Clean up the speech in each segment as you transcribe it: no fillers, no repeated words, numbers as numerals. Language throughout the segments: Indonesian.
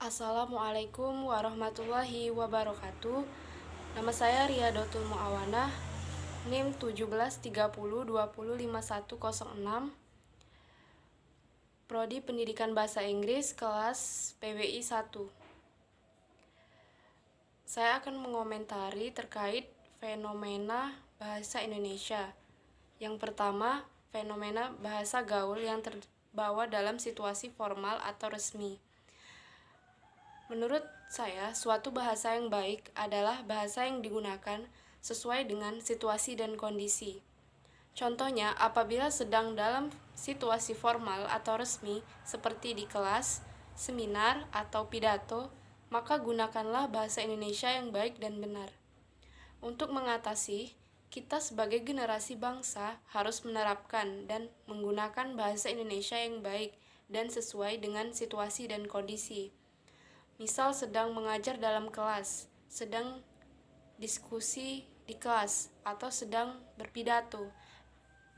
Assalamualaikum warahmatullahi wabarakatuh. Nama saya Riyadatul Muawanah, NIM 1730205106, Prodi Pendidikan Bahasa Inggris, kelas PBI 1. Saya akan mengomentari terkait fenomena bahasa Indonesia. Yang pertama, fenomena bahasa gaul yang terbawa dalam situasi formal atau resmi. Menurut saya, suatu bahasa yang baik adalah bahasa yang digunakan sesuai dengan situasi dan kondisi. Contohnya, apabila sedang dalam situasi formal atau resmi seperti di kelas, seminar, atau pidato, maka gunakanlah bahasa Indonesia yang baik dan benar. Untuk mengatasi, kita sebagai generasi bangsa harus menerapkan dan menggunakan bahasa Indonesia yang baik dan sesuai dengan situasi dan kondisi. Misal sedang mengajar dalam kelas, sedang diskusi di kelas, atau sedang berpidato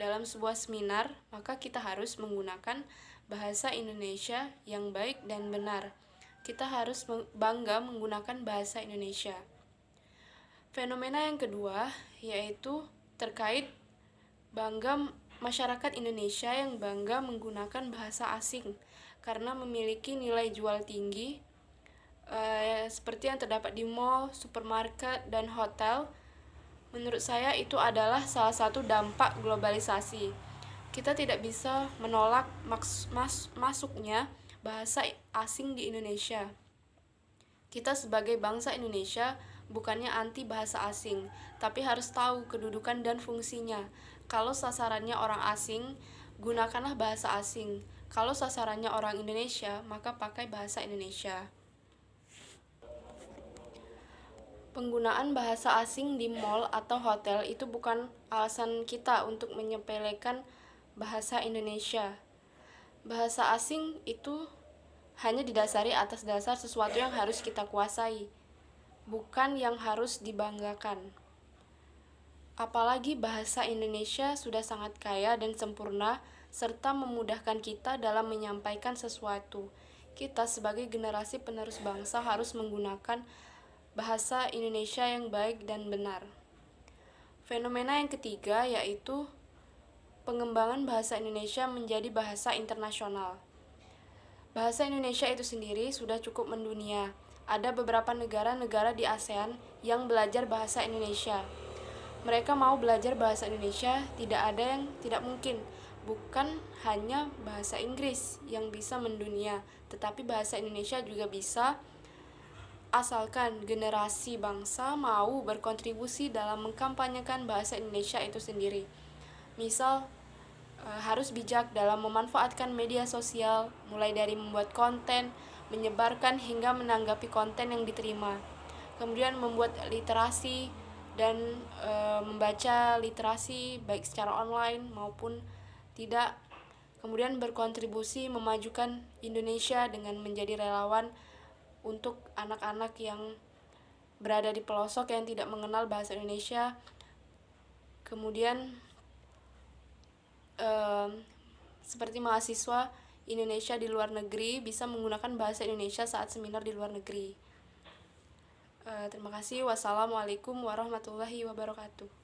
dalam sebuah seminar, maka kita harus menggunakan bahasa Indonesia yang baik dan benar. Kita harus bangga menggunakan bahasa Indonesia. Fenomena yang kedua yaitu terkait bangga masyarakat Indonesia yang bangga menggunakan bahasa asing karena memiliki nilai jual tinggi, seperti yang terdapat di mall, supermarket, dan hotel. Menurut saya itu adalah salah satu dampak globalisasi. Kita tidak bisa menolak masuknya bahasa asing di Indonesia. Kita sebagai bangsa Indonesia bukannya anti bahasa asing, tapi harus tahu kedudukan dan fungsinya. Kalau sasarannya orang asing, gunakanlah bahasa asing. Kalau sasarannya orang Indonesia, maka pakai bahasa Indonesia. Penggunaan bahasa asing di mall atau hotel itu bukan alasan kita untuk menyepelekan bahasa Indonesia. Bahasa asing itu hanya didasari atas dasar sesuatu yang harus kita kuasai, bukan yang harus dibanggakan. Apalagi bahasa Indonesia sudah sangat kaya dan sempurna, serta memudahkan kita dalam menyampaikan sesuatu. Kita sebagai generasi penerus bangsa harus menggunakan bahasa Indonesia yang baik dan benar. Fenomena yang ketiga yaitu pengembangan bahasa Indonesia menjadi bahasa internasional. Bahasa Indonesia itu sendiri sudah cukup mendunia. Ada beberapa negara-negara di ASEAN yang belajar bahasa Indonesia. Mereka mau belajar bahasa Indonesia, tidak ada yang tidak mungkin. Bukan hanya bahasa Inggris yang bisa mendunia, tetapi bahasa Indonesia juga bisa, asalkan generasi bangsa mau berkontribusi dalam mengkampanyekan bahasa Indonesia itu sendiri. Misal, harus bijak dalam memanfaatkan media sosial, mulai dari membuat konten, menyebarkan hingga menanggapi konten yang diterima. Kemudian membuat literasi dan membaca literasi baik secara online maupun tidak. Kemudian berkontribusi memajukan Indonesia dengan menjadi relawan untuk anak-anak yang berada di pelosok yang tidak mengenal bahasa Indonesia. Kemudian seperti mahasiswa Indonesia di luar negeri bisa menggunakan bahasa Indonesia saat seminar di luar negeri. Terima kasih. Wassalamualaikum warahmatullahi wabarakatuh.